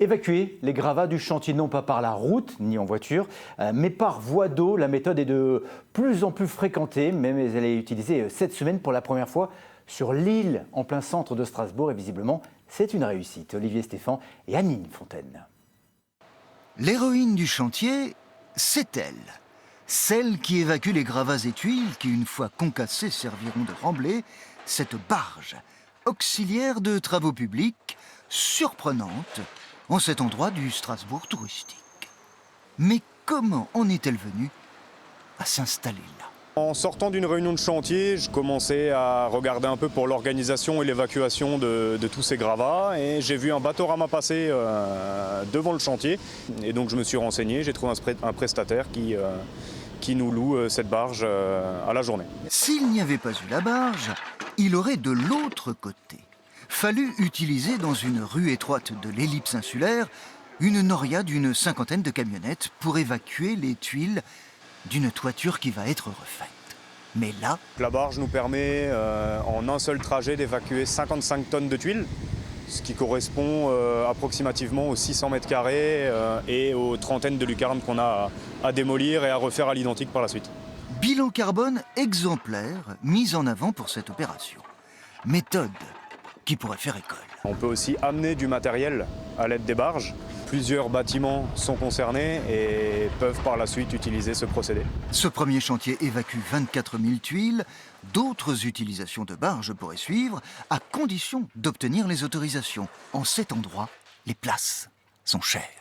Évacuer les gravats du chantier, non pas par la route ni en voiture, mais par voie d'eau. La méthode est de plus en plus fréquentée, mais elle est utilisée cette semaine pour la première fois sur l'île en plein centre de Strasbourg. Et visiblement, c'est une réussite. Olivier Stéphan et Annine Fontaine. L'héroïne du chantier, c'est elle. Celle qui évacue les gravats et tuiles qui, une fois concassés, serviront de remblai. Cette barge, auxiliaire de travaux publics, surprenante, en cet endroit du Strasbourg touristique. Mais comment en est-elle venue à s'installer là? En sortant d'une réunion de chantier, je commençais à regarder un peu pour l'organisation et l'évacuation de tous ces gravats. Et j'ai vu un bateau-rama passer devant le chantier. Et donc je me suis renseigné, j'ai trouvé un prestataire qui nous loue cette barge à la journée. S'il n'y avait pas eu la barge, il aurait de l'autre côté fallu utiliser dans une rue étroite de l'ellipse insulaire une noria d'une cinquantaine de camionnettes pour évacuer les tuiles d'une toiture qui va être refaite. Mais là... La barge nous permet en un seul trajet d'évacuer 55 tonnes de tuiles, ce qui correspond approximativement aux 600 mètres carrés et aux trentaines de lucarnes qu'on a à démolir et à refaire à l'identique par la suite. Bilan carbone exemplaire mis en avant pour cette opération. Méthode qui pourrait faire école. On peut aussi amener du matériel à l'aide des barges. Plusieurs bâtiments sont concernés et peuvent par la suite utiliser ce procédé. Ce premier chantier évacue 24 000 tuiles. D'autres utilisations de barges pourraient suivre, à condition d'obtenir les autorisations. En cet endroit, les places sont chères.